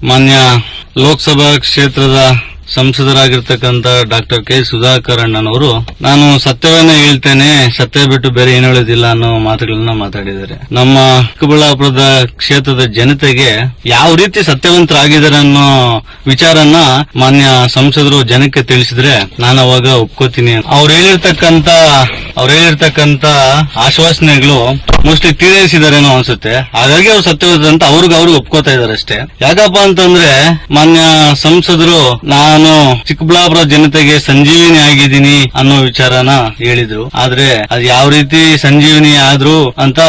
ಮಾನ್ಯ ಲೋಕಸಭಾ ಕ್ಷೇತ್ರದ ಸಂಸದರಾಗಿರ್ತಕ್ಕಂಥ doctor K Sudhakar ಅಣ್ಣನವರು ನಾನು ಸತ್ಯವನ್ನ ಹೇಳ್ತೇನೆ, ಸತ್ಯ ಬಿಟ್ಟು ಬೇರೆ ಏನು ಹೇಳೋದಿಲ್ಲ ಅನ್ನೋ ಮಾತುಗಳನ್ನ ಮಾತಾಡಿದ್ದಾರೆ. ನಮ್ಮ ಚಿಕ್ಕಬಳ್ಳಾಪುರದ ಕ್ಷೇತ್ರದ ಜನತೆಗೆ ಯಾವ ರೀತಿ ಸತ್ಯವಂತರಾಗಿದ್ದಾರೆ ಅನ್ನೋ ವಿಚಾರನ ಮಾನ್ಯ ಸಂಸದರು ಜನಕ್ಕೆ ತಿಳಿಸಿದ್ರೆ ನಾನು ಅವಾಗ ಒಪ್ಕೋತೀನಿ. ಅವ್ರು ಹೇಳಿರ್ತಕ್ಕಂತ ಆಶ್ವಾಸನೆಗಳು ಮೋಸ್ಟ್ಲಿ ತೀರೈಸಿದಾರೇನೋ ಅನ್ಸುತ್ತೆ. ಹಾಗಾಗಿ ಅವ್ರು ಸತ್ಯವಂತ ಅಂತ ಅವ್ರಿಗೆ ಒಪ್ಕೋತಾ ಇದಾರೆ ಅಷ್ಟೇ. ಯಾಕಪ್ಪ ಅಂತಂದ್ರೆ ಮಾನ್ಯ ಸಂಸದರು ನಾನು ಚಿಕ್ಕಬಳ್ಳಾಪುರ ಜನತೆಗೆ ಸಂಜೀವಿನಿ ಆಗಿದ್ದೀನಿ ಅನ್ನೋ ವಿಚಾರನ ಹೇಳಿದ್ರು. ಆದ್ರೆ ಅದು ಯಾವ ರೀತಿ ಸಂಜೀವಿನಿ ಆದ್ರು ಅಂತ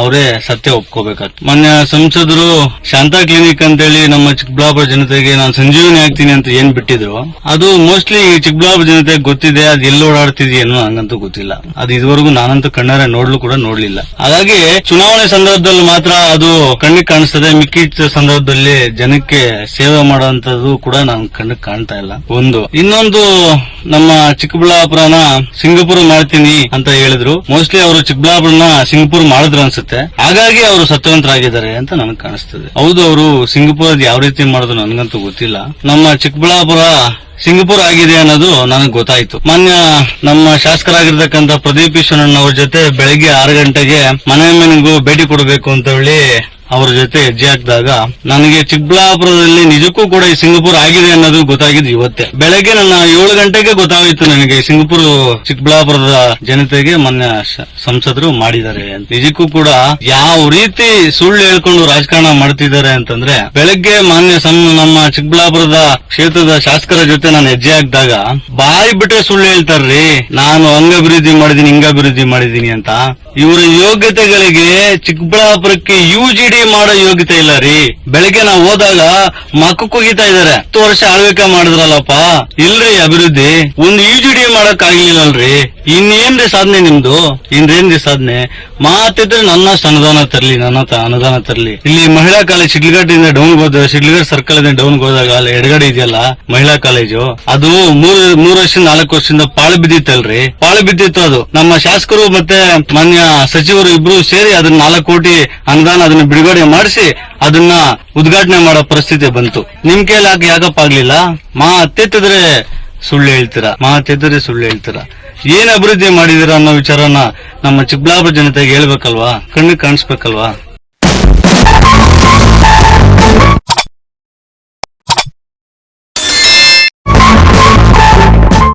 ಅವರೇ ಸತ್ಯ ಒಪ್ಕೋಬೇಕಾಗ್ತದೆ. ಮಾನ್ಯ ಸಂಸದರು ಶಾಂತಾ ಕ್ಲಿನಿಕ್ ಅಂತೇಳಿ ನಮ್ಮ ಚಿಕ್ಕಬಳ್ಳಾಪುರ ಜನತೆಗೆ ನಾನು ಸಂಜೀವಿನಿ ಆಗ್ತೀನಿ ಅಂತ ಏನ್ ಬಿಟ್ಟಿದ್ರು, ಅದು ಮೋಸ್ಟ್ಲಿ ಚಿಕ್ಕಬಳ್ಳಾಪುರ ಜನತೆಗೆ ಗೊತ್ತಿದೆ. ಅದು ಎಲ್ಲಿ ಓಡಾಡ್ತಿದೆಯೇನೋ ನಂಗಂತೂ ಗೊತ್ತಿಲ್ಲ. ಅದು ಇದುವರೆಗೂ ನಾನಂತೂ ಕಣ್ಣಾರೆ ನೋಡ್ಲಿಲ್ಲ. ಹಾಗಾಗಿ ಚುನಾವಣೆ ಸಂದರ್ಭದಲ್ಲಿ ಮಾತ್ರ ಅದು ಕಣ್ಣಿಗೆ ಕಾಣಿಸ್ತದೆ. ಮಿಕ್ಕಿದ ಸಂದರ್ಭದಲ್ಲಿ ಜನಕ್ಕೆ ಸೇವೆ ಮಾಡುವಂತದ್ದು ಕೂಡ ನಾನು ಕಣ್ಣಿಗೆ ಕಾಣ್ತಾ ಇಲ್ಲ. ಇನ್ನೊಂದು ನಮ್ಮ ಚಿಕ್ಕಬಳ್ಳಾಪುರನ ಸಿಂಗಪುರ ಮಾಡ್ತೀನಿ ಅಂತ ಹೇಳಿದ್ರು. ಮೋಸ್ಟ್ಲಿ ಅವರು ಚಿಕ್ಕಬಳ್ಳಾಪುರನ ಸಿಂಗಪುರ್ ಮಾಡಿದ್ರು ಅನ್ಸುತ್ತೆ. ಹಾಗಾಗಿ ಅವರು ಸತ್ಯವಂತರಾಗಿದ್ದಾರೆ ಅಂತ ನನಗೆ ಕಾಣಿಸ್ತದೆ. ಹೌದು, ಅವರು ಸಿಂಗಪುರ ಯಾವ ರೀತಿ ಮಾಡಿದ್ರು ನನಗಂತೂ ಗೊತ್ತಿಲ್ಲ. ನಮ್ಮ ಚಿಕ್ಕಬಳ್ಳಾಪುರ ಸಿಂಗಪುರ್ ಆಗಿದೆ ಅನ್ನೋದು ನನಗೆ ಗೊತ್ತಾಯ್ತು. ಮಾನ್ಯ ನಮ್ಮ ಶಾಸಕರಾಗಿರ್ತಕ್ಕಂಥ ಪ್ರದೀಪ್ ಈಶ್ವರಣ್ಣ ಅವ್ರ ಜೊತೆ ಬೆಳಗ್ಗೆ 6 ಗಂಟೆಗೆ ಮನೆಗೂ ಭೇಟಿ ಕೊಡಬೇಕು ಅಂತ ಹೇಳಿ ಅವ್ರ ಜೊತೆ ಹೆಜ್ಜೆ ಹಾಕಿದಾಗ ನನಗೆ ಚಿಕ್ಕಬಳ್ಳಾಪುರದಲ್ಲಿ ನಿಜಕ್ಕೂ ಕೂಡ ಈ ಸಿಂಗಪುರ್ ಆಗಿದೆ ಅನ್ನೋದು ಗೊತ್ತಾಗಿದ್ದು ಇವತ್ತೇ ಬೆಳಗ್ಗೆ. ನನ್ನ 7 ಗಂಟೆಗೆ ಗೊತ್ತಾಗಿತ್ತು ನನಗೆ ಸಿಂಗಪುರ್ ಚಿಕ್ಕಬಳ್ಳಾಪುರದ ಜನತೆಗೆ ಮಾನ್ಯ ಸಂಸದರು ಮಾಡಿದ್ದಾರೆ ಅಂತ. ನಿಜಕ್ಕೂ ಕೂಡ ಯಾವ ರೀತಿ ಸುಳ್ಳು ಹೇಳ್ಕೊಂಡು ರಾಜಕಾರಣ ಮಾಡ್ತಿದ್ದಾರೆ ಅಂತಂದ್ರೆ, ಬೆಳಗ್ಗೆ ಮಾನ್ಯ ನಮ್ಮ ಚಿಕ್ಕಬಳ್ಳಾಪುರದ ಕ್ಷೇತ್ರದ ಶಾಸಕರ ಜೊತೆ ನಾನು ಹೆಜ್ಜೆ ಹಾಕಿದಾಗ ಬಾಯಿ ಬಿಟ್ಟೆ ಸುಳ್ಳು ಹೇಳ್ತಾರ್ರಿ. ನಾನು ಹಂಗಭಿವೃದ್ಧಿ ಮಾಡಿದೀನಿ, ಹಿಂಗಭಿವೃದ್ಧಿ ಮಾಡಿದೀನಿ ಅಂತ. ಇವರ ಯೋಗ್ಯತೆಗಳಿಗೆ ಚಿಕ್ಕಬಳ್ಳಾಪುರಕ್ಕೆ UGD ಮಾಡೋ ಯೋಗ್ಯತೆ ಇಲ್ಲ ರೀ. ಬೆಳಗ್ಗೆ ನಾವು ಹೋದಾಗ ಮಕ್ಕಕ್ಕೆ ಹೋಗಿತಾ ಇದಾರೆ. 10 ವರ್ಷ ಆಳ್ವಿಕೆ ಮಾಡಿದ್ರಲ್ಲಪ್ಪ, ಇಲ್ರಿ ಅಭಿವೃದ್ಧಿ. ಒಂದು UGD ಮಾಡಕ್ ಆಗ್ಲಿಲ್ಲಲ್ರಿ. ಇನ್ನೇನ್ರಿ ಸಾಧನೆ ನಿಮ್ದು? ಇನ್ನೇನ್ರಿ ಸಾಧನೆ? ಮಾತಿದ್ರೆ ನನ್ನಷ್ಟು ಅನುದಾನ ತರ್ಲಿ. ಇಲ್ಲಿ ಮಹಿಳಾ ಕಾಲೇಜ್ ಶಿಡ್ಲಘಟ್ಟಿಂದ ಡೌನ್ ಹೋದ, ಶಿಡ್ಲಘಟ್ಟ ಸರ್ಕಲ್ ಇಂದ ಡೌನ್ ಹೋದಾಗ ಅಲ್ಲಿ ಎಡಗಡೆ ಇದೆಯಲ್ಲ ಮಹಿಳಾ ಕಾಲೇಜು, ಅದು 3 ವರ್ಷ 4 ವರ್ಷದಿಂದ ಪಾಳು ಬಿದ್ದಿತ್ತು. ಅದು ನಮ್ಮ ಶಾಸಕರು ಮತ್ತೆ ಮಾನ್ಯ ಸಚಿವರು ಇಬ್ರು ಸೇರಿ ಅದನ್ನ 4 ಕೋಟಿ ಅನುದಾನ ಅದನ್ನ ಬಿಡುಗಡೆ ಮಾಡಿಸಿ ಅದನ್ನ ಉದ್ಘಾಟನೆ ಮಾಡೋ ಪರಿಸ್ಥಿತಿ ಬಂತು. ನಿಮ್ ಕೈಲಿ ಯಾಕಪ್ಪ ಆಗ್ಲಿಲ್ಲ? ಮಾತೆತ್ತಿದ್ರೆ ಸುಳ್ಳು ಹೇಳ್ತೀರಾ. ಏನ್ ಅಭಿವೃದ್ಧಿ ಮಾಡಿದೀರ ಅನ್ನೋ ವಿಚಾರನ ನಮ್ಮ ಚಿಕ್ಕಬಳ್ಳಾಪುರ ಜನತೆಗೆ ಹೇಳ್ಬೇಕಲ್ವಾ, ಕಣ್ಣಿಗೆ ಕಾಣಿಸ್ಬೇಕಲ್ವಾ?